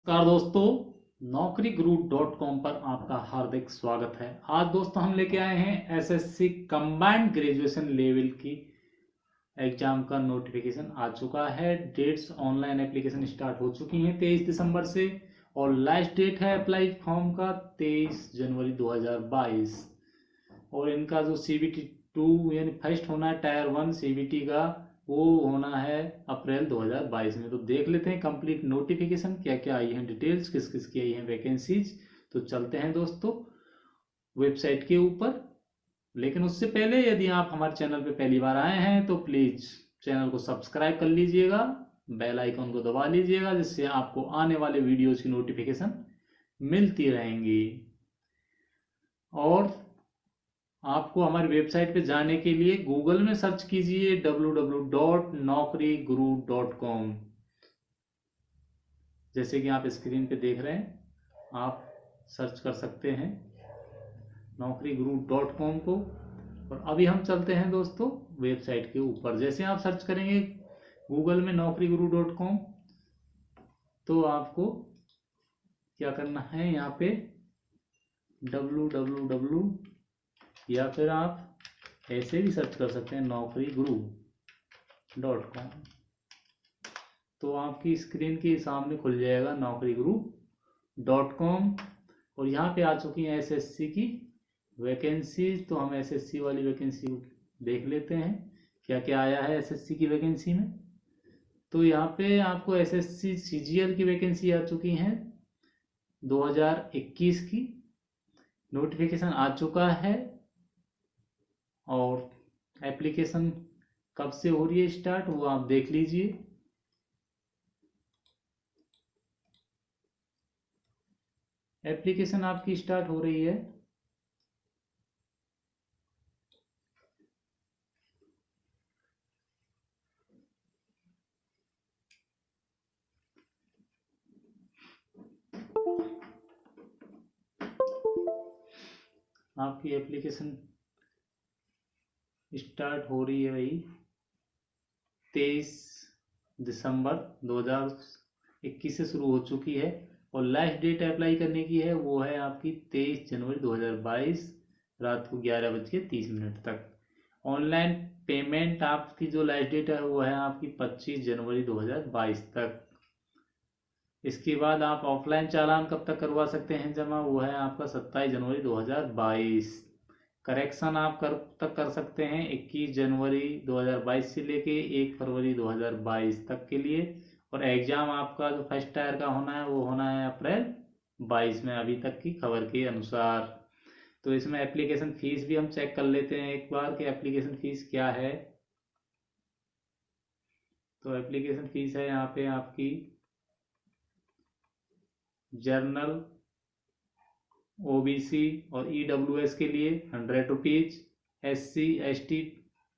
नमस्कार दोस्तों, naukri.com पर आपका हार्दिक स्वागत है। आज दोस्तों हम लेके आए हैं एसएससी कंबाइंड ग्रेजुएशन लेवल की एग्जाम का नोटिफिकेशन आ चुका है। डेट्स ऑनलाइन एप्लीकेशन स्टार्ट हो चुकी हैं 23 दिसंबर से और लास्ट डेट है अप्लाई फॉर्म का 23 जनवरी 2022। और इनका जो CBT 2 यानी फर्स्ट होना है टायर 1 CBT का, वो होना है अप्रैल 2022 में। तो देख लेते हैं कंप्लीट नोटिफिकेशन क्या क्या आई है, डिटेल्स किस किस की आई हैं, वैकेंसीज। तो चलते हैं दोस्तों वेबसाइट के ऊपर। लेकिन उससे पहले यदि आप हमारे चैनल पे पहली बार आए हैं तो प्लीज़ चैनल को सब्सक्राइब कर लीजिएगा, बेल आइकन को दबा लीजिएगा, जिससे आपको आने वाले वीडियोज़ की नोटिफिकेशन मिलती रहेंगी। और आपको हमारी वेबसाइट पे जाने के लिए गूगल में सर्च कीजिए www.naukri.guru.com। जैसे कि आप स्क्रीन पे देख रहे हैं, आप सर्च कर सकते हैं naukri.guru.com को। और अभी हम चलते हैं दोस्तों वेबसाइट के ऊपर। जैसे आप सर्च करेंगे गूगल में naukri.guru.com, तो आपको क्या करना है, यहाँ पे www या फिर आप ऐसे भी सर्च कर सकते हैं naukri.guru.com। तो आपकी स्क्रीन के सामने खुल जाएगा naukri.guru.com। और यहाँ पे आ चुकी हैं एसएससी की वैकेंसीज। तो हम एसएससी वाली वैकेंसी देख लेते हैं क्या क्या आया है एसएससी की वैकेंसी में। तो यहाँ पे आपको एसएससी CGL की वैकेंसी आ चुकी हैं 2021 की। नोटिफिकेशन आ चुका है और एप्लीकेशन कब से हो रही है स्टार्ट वो आप देख लीजिए। एप्लीकेशन आपकी स्टार्ट हो रही है आपकी एप्लीकेशन स्टार्ट हो रही है भाई 23 दिसंबर 2021 से शुरू हो चुकी है। और लास्ट डेट अप्लाई करने की है वो है आपकी 23 जनवरी 2022 रात को 11:30 तक। ऑनलाइन पेमेंट आपकी जो लास्ट डेट है वो है आपकी 25 जनवरी 2022 तक। इसके बाद आप ऑफलाइन चालान कब तक करवा सकते हैं जमा, वो है आपका 27 जनवरी 2022। करेक्शन आप कब तक कर सकते हैं, 21 जनवरी 2022 से लेके 1 फरवरी 2022 तक के लिए। और एग्ज़ाम आपका जो फर्स्ट टायर का होना है वो होना है अप्रैल 22 में, अभी तक की खबर के अनुसार। तो इसमें एप्लीकेशन फ़ीस भी हम चेक कर लेते हैं एक बार कि एप्लीकेशन फ़ीस क्या है। तो एप्लीकेशन फ़ीस है यहाँ पे आपकी जर्नल, OBC और EWS के लिए 100 रुपीज़, SC ST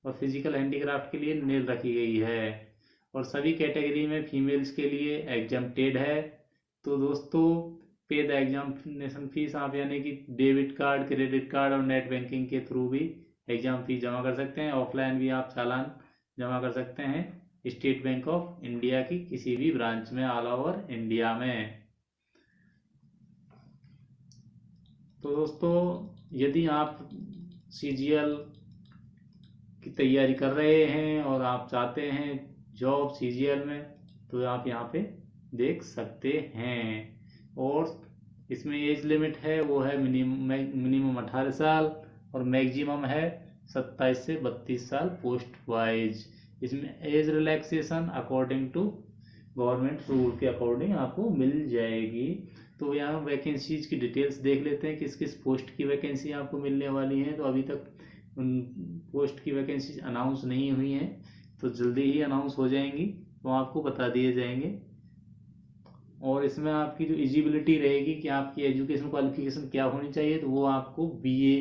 और फिजिकल हैंडीक्राफ्ट के लिए नील रखी गई है। और सभी कैटेगरी में फीमेल्स के लिए एग्जाम्प्टेड है। तो दोस्तों पेड एग्जामिनेशन फीस आप यानी कि डेबिट कार्ड, क्रेडिट कार्ड और नेट बैंकिंग के थ्रू भी एग्ज़ाम फीस जमा कर सकते हैं। ऑफलाइन भी आप चालान जमा कर सकते हैं स्टेट बैंक ऑफ इंडिया की किसी भी ब्रांच में ऑल ओवर इंडिया में। तो दोस्तों यदि आप CGL की तैयारी कर रहे हैं और आप चाहते हैं जॉब CGL में, तो आप यहाँ पे देख सकते हैं। और इसमें एज लिमिट है वो है मिनिमम 18 साल और मैक्सिमम है 27 से 32 साल पोस्ट वाइज। इसमें age relaxation according to government rule के अकॉर्डिंग आपको मिल जाएगी। तो यहाँ वैकेंसीज की डिटेल्स देख लेते हैं किस किस पोस्ट की वैकेंसी आपको मिलने वाली है। तो अभी तक उन पोस्ट की वैकेंसीज अनाउंस नहीं हुई हैं, तो जल्दी ही अनाउंस हो जाएंगी, तो आपको बता दिए जाएंगे। और इसमें आपकी जो एलिजिबिलिटी रहेगी कि आपकी एजुकेशन क्वालिफिकेशन क्या होनी चाहिए, तो वो आपको BA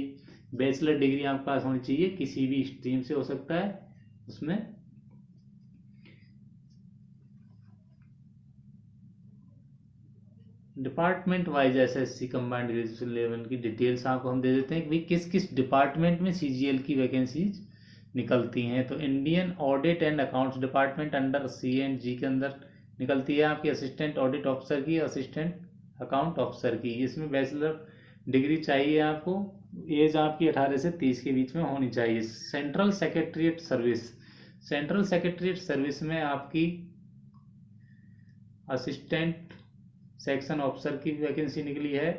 बैचलर डिग्री आपके पास होनी चाहिए, किसी भी स्ट्रीम से हो सकता है उसमें। Department wise SSC combined graduation level की डिटेल्स आपको हम दे देते हैं कि भाई किस किस डिपार्टमेंट में CGL की वैकेंसीज निकलती हैं। तो Indian audit and accounts department under C&G के अंदर निकलती है आपकी असिस्टेंट ऑडिट ऑफिसर की, असिस्टेंट अकाउंट ऑफिसर की। इसमें बैचलर डिग्री चाहिए आपको। एज आपकी 18 से 30 के बीच में होनी चाहिए। Central secretariat service, central secretariat service में आपकी असिस्टेंट सेक्शन ऑफिसर की वैकेंसी निकली है।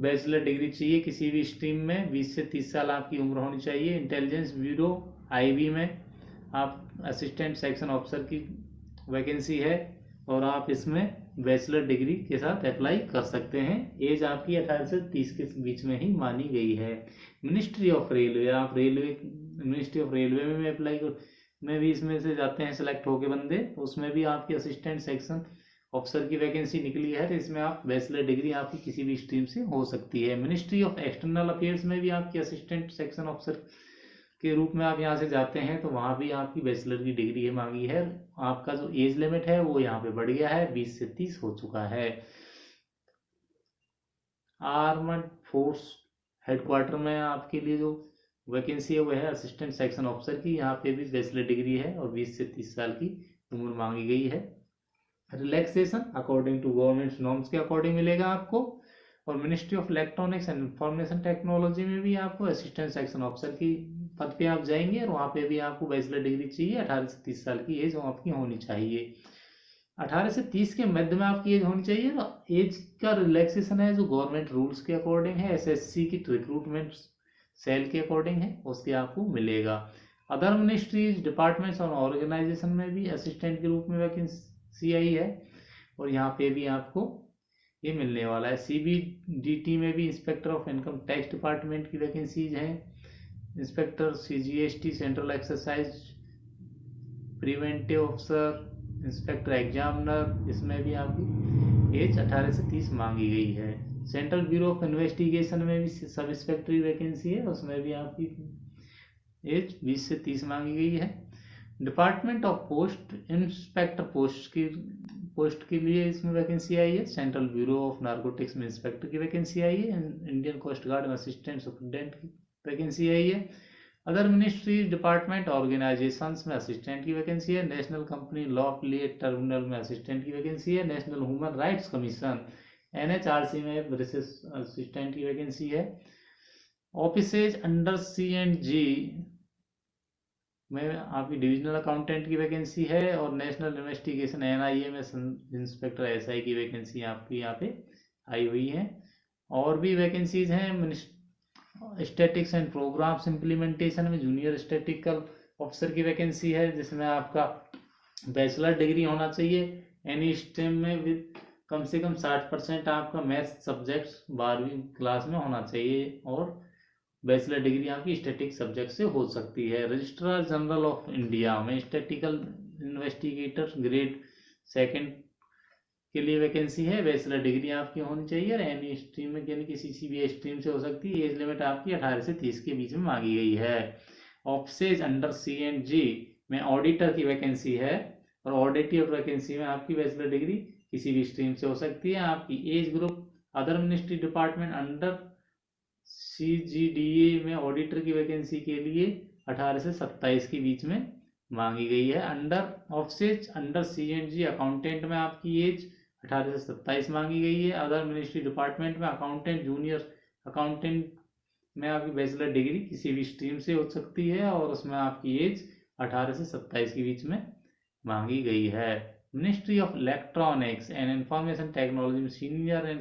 बैचलर डिग्री चाहिए किसी भी स्ट्रीम में, 20 से 30 साल आपकी उम्र होनी चाहिए। इंटेलिजेंस ब्यूरो आईबी में आप असिस्टेंट सेक्शन ऑफिसर की वैकेंसी है और आप इसमें बैचलर डिग्री के साथ अप्लाई कर सकते हैं। एज आपकी 18 से 30 के बीच में ही मानी गई है। मिनिस्ट्री ऑफ रेलवे, आप रेलवे मिनिस्ट्री ऑफ रेलवे में भी अप्लाई में भी इसमें से जाते हैं सिलेक्ट होके बंदे, तो उसमें भी आपकी असिस्टेंट सेक्शन ऑफिसर की वैकेंसी निकली है। तो इसमें आप बैचलर डिग्री आपकी किसी भी स्ट्रीम से हो सकती है। मिनिस्ट्री ऑफ एक्सटर्नल अफेयर्स में भी आपकी असिस्टेंट सेक्शन ऑफिसर के रूप में आप यहाँ से जाते हैं तो वहाँ भी आपकी बैचलर की डिग्री मांगी है। आपका जो एज लिमिट है वो यहाँ पे बढ़ गया है, 20 से 30 हो चुका है। आर्मड फोर्स हेडक्वार्टर में आपके लिए जो वैकेंसी है वो है असिस्टेंट सेक्शन ऑफिसर की। यहाँ पे भी बैचलर डिग्री है और 20 से 30 साल की उम्र मांगी गई है। Relaxation according to government norms के अकॉर्डिंग मिलेगा आपको। और ministry of electronics and information technology में भी आपको असिस्टेंट सेक्शन ऑफिसर की पद पे आप जाएंगे और वहाँ पे भी आपको बैचलर डिग्री चाहिए। 18 से 30 साल की एज आपकी होनी चाहिए। 18 से 30 के मध्य में आपकी एज होनी चाहिए। तो एज का रिलैक्सेशन है जो गवर्नमेंट रूल्स के अकॉर्डिंग है, एसएससी की रिक्रूटमेंट सेल के अकॉर्डिंग है, उसके आपको मिलेगा। अदर मिनिस्ट्रीज डिपार्टमेंट्स और ऑर्गेनाइजेशन में भी असिस्टेंट के रूप में वैकेंसी आई है और यहाँ पे भी आपको ये मिलने वाला है। सीबीडीटी में भी inspector of income tax department की वैकेंसीज हैं। Inspector CGST central exercise preventive officer, inspector examiner, इसमें भी आपकी एज 18 से 30 मांगी गई है। सेंट्रल ब्यूरो ऑफ इन्वेस्टिगेशन में भी सब इंस्पेक्टरी वैकेंसी है, उसमें भी आपकी एज 20 से 30 मांगी गई है। Department of post inspector post के लिए इसमें वैकेंसी आई है। सेंट्रल ब्यूरो ऑफ नारकोटिक्स में इंस्पेक्टर की वैकेंसी आई है। इंडियन कोस्ट गार्ड में असिस्टेंट सुपरिटेंडेंट की वैकेंसी आई है। अदर मिनिस्ट्री डिपार्टमेंट ऑर्गेनाइजेशंस में असिस्टेंट की वैकेंसी है। National company law affiliate terminal में असिस्टेंट की वैकेंसी है। National human rights commission NHRC में ब्रिटिश असिस्टेंट की वैकेंसी है। ऑफिसेज अंडर C&G में आपकी डिविजनल अकाउंटेंट की वैकेंसी है और नेशनल इन्वेस्टिगेशन NIA में इंस्पेक्टर SI की वैकेंसी आपकी यहाँ पे आई हुई है। और भी वैकेंसीज हैं। स्टैटिक्स एंड प्रोग्राम्स इम्प्लीमेंटेशन में जूनियर स्टैटिकल ऑफिसर की वैकेंसी है जिसमें आपका बैचलर डिग्री होना चाहिए एनी स्ट्रीम में विद कम से कम 60% आपका मैथ्स सब्जेक्ट 12वीं क्लास में होना चाहिए और बैचलर डिग्री आपकी स्टैटिक सब्जेक्ट से हो सकती है। रजिस्ट्रार जनरल ऑफ इंडिया में स्टैटिकल इन्वेस्टिगेटर ग्रेड 2 के लिए वैकेंसी है। बैचलर डिग्री आपकी होनी चाहिए और एनी स्ट्रीम में यानी किसी भी स्ट्रीम से हो सकती है। एज लिमिट आपकी 18 से 30 के बीच में मांगी गई है। ऑफिसेज अंडर C&G में ऑडिटर की वैकेंसी है और ऑडिटर वैकेंसी में आपकी बैचलर डिग्री किसी भी स्ट्रीम से हो सकती है। आपकी age group other ministry department under CGDA में ऑडिटर की वैकेंसी के लिए 18 से 27 के बीच में मांगी गई है। Under offices under C&G accountant में आपकी एज 18 से 27 मांगी गई है। अदर मिनिस्ट्री डिपार्टमेंट में अकाउंटेंट जूनियर अकाउंटेंट में आपकी बैचलर डिग्री किसी भी स्ट्रीम से हो सकती है और उसमें आपकी एज 18 से 27 के बीच में मांगी गई है। Ministry of electronics and information technology में senior and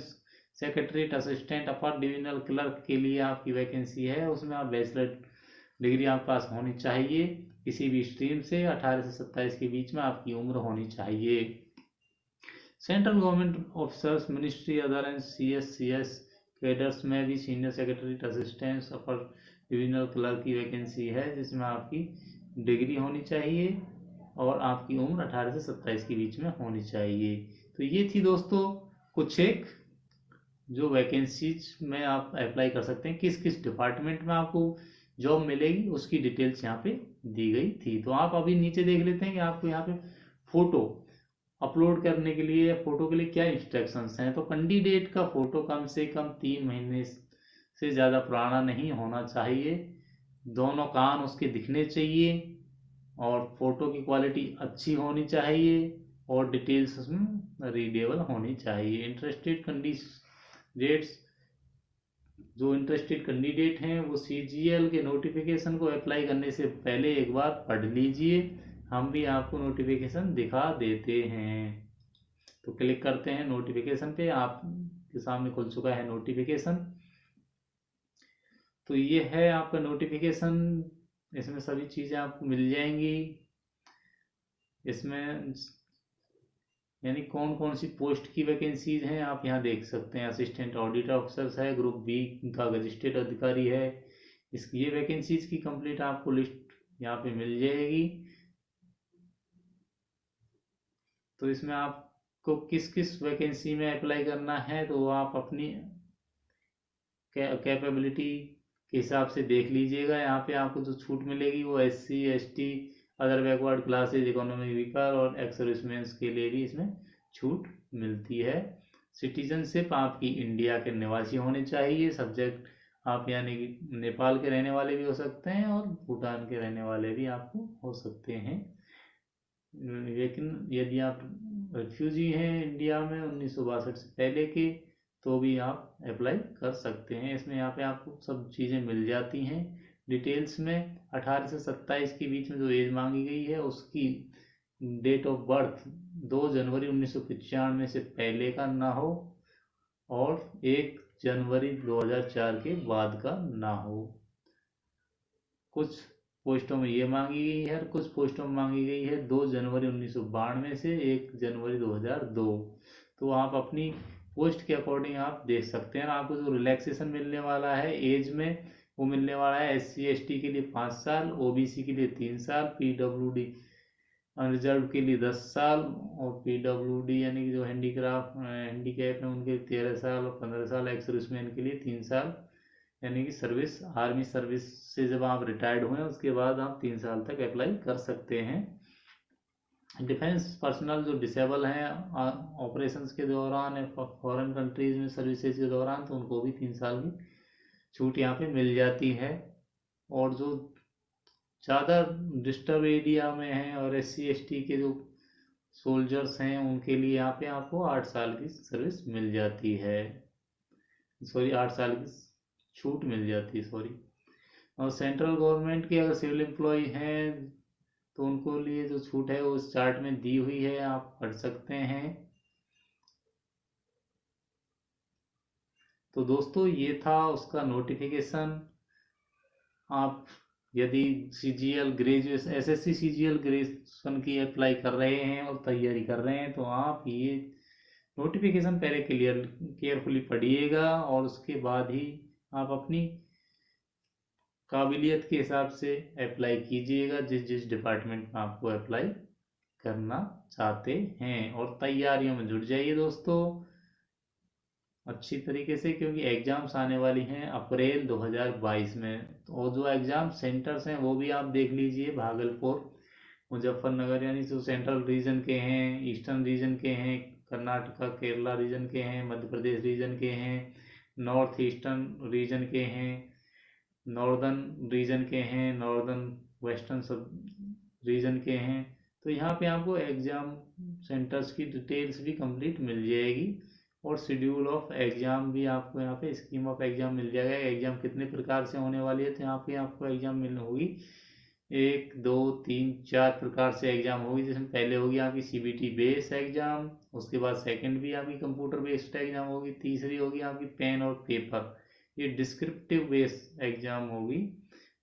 secretariat assistant upper divisional clerk के लिए आपकी वैकेंसी है। उसमें आप बैचलर डिग्री आपके पास होनी चाहिए किसी भी स्ट्रीम से। 18 से 27 के बीच में आपकी उम्र होनी चाहिए। Central government officers ministry other and CS cadres में भी senior secretariat assistant upper divisional clerk की वैकेंसी है जिसमें आपकी डिग्री होनी चाहिए और आपकी उम्र 18 से 27 के बीच में होनी चाहिए। तो ये थी दोस्तों कुछ एक जो वैकेंसीज में आप अप्लाई कर सकते हैं, किस किस डिपार्टमेंट में आपको जॉब मिलेगी उसकी डिटेल्स यहाँ पे दी गई थी। तो आप अभी नीचे देख लेते हैं कि आपको यहाँ पे फोटो अपलोड करने के लिए फोटो के लिए क्या इंस्ट्रक्शंस हैं। तो कैंडिडेट का फोटो कम से कम 3 महीने से ज़्यादा पुराना नहीं होना चाहिए। दोनों कान उसके दिखने चाहिए और फोटो की क्वालिटी अच्छी होनी चाहिए और डिटेल्स उसमें रीडेबल होनी चाहिए। जो इंटरेस्टेड कैंडिडेट हैं वो CGL के नोटिफिकेशन को अप्लाई करने से पहले एक बार पढ़ लीजिए, हम भी आपको नोटिफिकेशन दिखा देते हैं। तो क्लिक करते हैं नोटिफिकेशन पे, आपके सामने खुल चुका है नोटिफिकेशन। तो ये है आपका नोटिफिकेशन, इसमें सभी चीज़ें आपको मिल जाएंगी। इसमें यानी कौन कौन सी पोस्ट की वैकेंसीज हैं आप यहाँ देख सकते हैं। असिस्टेंट ऑडिट ऑफिसर्स है, ग्रुप बी का रजिस्ट्रेड अधिकारी है। इसकी ये वैकेंसीज की कंप्लीट आपको लिस्ट यहाँ पे मिल जाएगी। तो इसमें आपको किस किस वैकेंसी में अप्लाई करना है तो आप अपनी कैपेबिलिटी के हिसाब से देख लीजिएगा। यहाँ पे आपको जो छूट मिलेगी वो SC ST other backward classes, economic weaker और एक्स सर्विसमैन के लिए भी इसमें छूट मिलती है। सिटीजनशिप आपकी इंडिया के निवासी होने चाहिए। सब्जेक्ट आप यानी कि नेपाल के रहने वाले भी हो सकते हैं और भूटान के रहने वाले भी आपको हो सकते हैं। लेकिन यदि आप रेफ्यूजी हैं इंडिया में 1962 से पहले के तो भी आप अप्लाई कर सकते हैं। इसमें यहाँ पे आपको सब चीज़ें मिल जाती हैं डिटेल्स में। 18 से 27 के बीच में जो एज मांगी गई है उसकी डेट ऑफ बर्थ 2 जनवरी 1995 से पहले का ना हो और 1 जनवरी 2004 के बाद का ना हो। कुछ पोस्टों में ये मांगी गई है और कुछ पोस्टों में मांगी गई है 2 जनवरी 1992 से 1 जनवरी 2002। तो आप अपनी पोस्ट के अकॉर्डिंग आप देख सकते हैं। आपको जो रिलैक्सेशन मिलने वाला है एज में वो मिलने वाला है SC ST के लिए 5 साल, OBC के लिए 3 साल, PWD अनरिजर्व के लिए 10 साल और PWD यानी कि जो हैंडीकैप है उनके 13 साल और 15 साल, एक्स सर्विसमैन के लिए 3 साल यानी कि सर्विस आर्मी सर्विस से जब आप रिटायर्ड हुए उसके बाद आप 3 साल तक अप्लाई कर सकते हैं। डिफेंस पर्सनल जो डिसेबल हैं ऑपरेशंस के दौरान फॉरेन कंट्रीज में सर्विसेज के दौरान तो उनको भी 3 साल की छूट यहाँ पे मिल जाती है। और जो ज़्यादा डिस्टर्ब एरिया में हैं और SC ST के जो सोल्जर्स हैं उनके लिए यहाँ पे आपको 8 साल की सर्विस मिल जाती है, 8 साल की छूट मिल जाती है और सेंट्रल गवर्नमेंट के अगर सिविल एम्प्लॉय हैं तो उनको लिए जो छूट है वो इस चार्ट में दी हुई है, आप पढ़ सकते हैं। तो दोस्तों ये था उसका नोटिफिकेशन। आप यदि CGL graduation SSC CGL graduation की अप्लाई कर रहे हैं और तैयारी कर रहे हैं तो आप ये नोटिफिकेशन पहले केयरफुली पढ़िएगा और उसके बाद ही आप अपनी काबिलियत के हिसाब से अप्लाई कीजिएगा जिस जिस डिपार्टमेंट में आपको अप्लाई करना चाहते हैं। और तैयारियों में जुट जाइए दोस्तों अच्छी तरीके से, क्योंकि एग्ज़ाम्स आने वाली हैं अप्रैल 2022 में। और जो एग्ज़ाम सेंटर्स हैं वो भी आप देख लीजिए, भागलपुर, मुजफ्फरनगर यानी जो सेंट्रल रीजन के हैं, ईस्टर्न रीजन के हैं, कर्नाटका केरला रीजन के हैं, मध्य प्रदेश रीजन के हैं, नॉर्थ ईस्टर्न रीजन के हैं, नॉर्दर्न रीजन के हैं, नॉर्दर्न वेस्टर्न सब रीजन के हैं। तो यहाँ पे आपको एग्ज़ाम सेंटर्स की डिटेल्स भी कंप्लीट मिल जाएगी और शेड्यूल ऑफ एग्ज़ाम भी आपको यहाँ पे स्कीम ऑफ एग्ज़ाम मिल जाएगा। एग्ज़ाम कितने प्रकार से होने वाली है तो यहाँ पे आपको एग्ज़ाम मिलनी होगी 1 2 3 4 प्रकार से एग्ज़ाम होगी। जिसमें पहले होगी आपकी CBT बेस एग्ज़ाम, उसके बाद सेकंड भी आपकी कंप्यूटर बेस्ड एग्ज़ाम होगी, तीसरी होगी आपकी पेन और पेपर ये डिस्क्रिप्टिव बेस एग्ज़ाम होगी,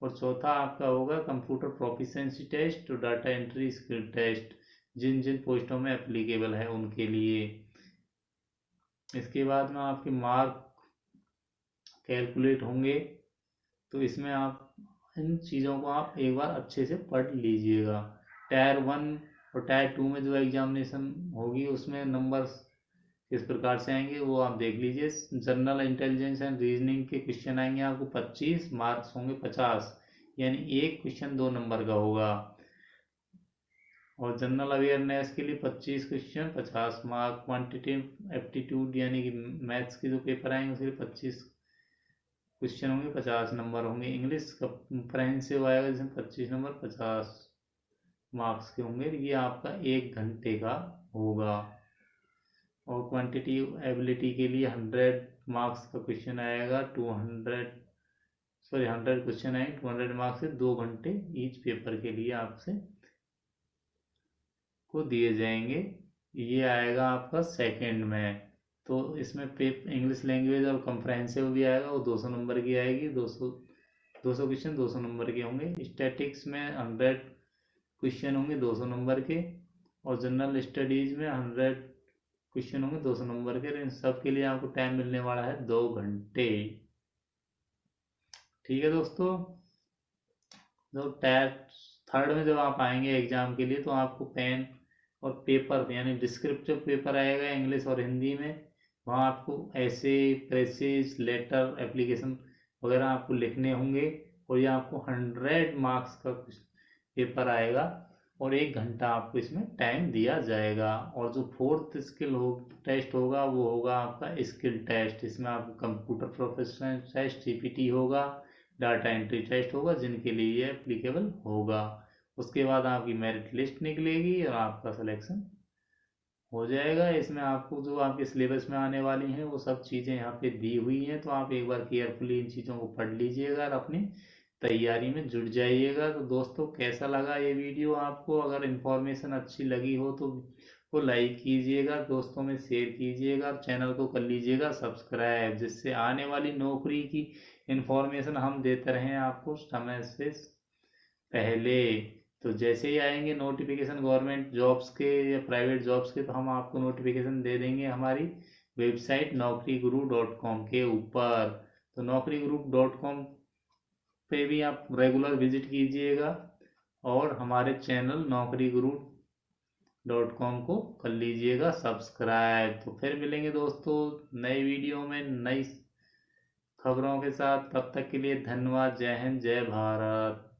और चौथा आपका होगा कंप्यूटर प्रोफिशिएंसी टेस्ट और डाटा एंट्री स्किल टेस्ट जिन जिन पोस्टों में एप्लीकेबल है उनके लिए। इसके बाद में आपके मार्क कैलकुलेट होंगे। तो इसमें आप इन चीज़ों को आप एक बार अच्छे से पढ़ लीजिएगा। टायर 1 और टायर 2 में जो एग्जामिनेशन होगी उसमें नंबर्स किस प्रकार से आएंगे वो आप देख लीजिए। जनरल इंटेलिजेंस एंड रीजनिंग के क्वेश्चन आएंगे आपको 25, मार्क्स होंगे 50, यानी एक क्वेश्चन 2 नंबर का होगा। और जनरल अवेयरनेस के लिए 25 क्वेश्चन 50 मार्क। क्वांटिटेटिव एप्टीट्यूड यानी कि मैथ्स के जो पेपर आएंगे उसके लिए 25 क्वेश्चन होंगे 50 नंबर होंगे। इंग्लिश कंप्रहेंसिव आएगा जिसमें 25 नंबर 50 मार्क्स के होंगे। ये आपका 1 घंटे का होगा। और क्वांटिटिव एबिलिटी के लिए 100 मार्क्स का क्वेश्चन आएगा, 100 क्वेश्चन आएंगे, 200 मार्क्स से 2 घंटे ईच पेपर के लिए आपसे को दिए जाएंगे। ये आएगा आपका सेकंड में। तो इसमें इंग्लिश लैंग्वेज और कंप्रहेंसिव भी आएगा, वो 200 नंबर की आएगी। 200 क्वेश्चन 200 नंबर के होंगे। स्टैटिक्स में 100 क्वेश्चन होंगे 200 नंबर के, और जनरल स्टडीज में 100 क्वेश्चन होंगे 200 नंबर के। इन सब के लिए आपको टाइम मिलने वाला है 2 घंटे। ठीक है दोस्तों। जब थर्ड में जब आप आएंगे एग्जाम के लिए, तो आपको पेन और पेपर यानी डिस्क्रिप्टिव पेपर आएगा इंग्लिश और हिंदी में। वहाँ आपको ऐसे प्रेसेज लेटर एप्लीकेशन वगैरह आपको लिखने होंगे, और ये आपको 100 मार्क्स का पेपर आएगा, और 1 घंटा आपको इसमें टाइम दिया जाएगा। और जो फोर्थ टेस्ट होगा वो होगा आपका स्किल टेस्ट। इसमें आपको कंप्यूटर प्रोफेशनल टेस्ट CPT होगा, डाटा एंट्री टेस्ट होगा, जिनके लिए ये एप्लीकेबल होगा। उसके बाद आपकी मेरिट लिस्ट निकलेगी और आपका सिलेक्शन हो जाएगा। इसमें आपको जो आपके सिलेबस में आने वाली हैं वो सब चीज़ें यहाँ पे दी हुई हैं, तो आप एक बार केयरफुली इन चीज़ों को पढ़ लीजिएगा और अपनी तैयारी में जुट जाइएगा। तो दोस्तों, कैसा लगा ये वीडियो आपको? अगर इन्फॉर्मेशन अच्छी लगी हो तो वो लाइक कीजिएगा, दोस्तों में शेयर कीजिएगा, चैनल को कर लीजिएगा सब्सक्राइब, जिससे आने वाली नौकरी की इन्फॉर्मेशन हम देते रहें आपको समय से पहले। तो जैसे ही आएंगे नोटिफिकेशन गवर्नमेंट जॉब्स के या प्राइवेट जॉब्स के, तो हम आपको नोटिफिकेशन दे देंगे हमारी वेबसाइट naukriGuru.com के ऊपर। तो naukriGuru.com पे भी आप रेगुलर विजिट कीजिएगा, और हमारे चैनल naukriGuru.com को कर लीजिएगा सब्सक्राइब। तो फिर मिलेंगे दोस्तों नए वीडियो में नई खबरों के साथ। तब तक के लिए धन्यवाद। जय हिंद, जय भारत।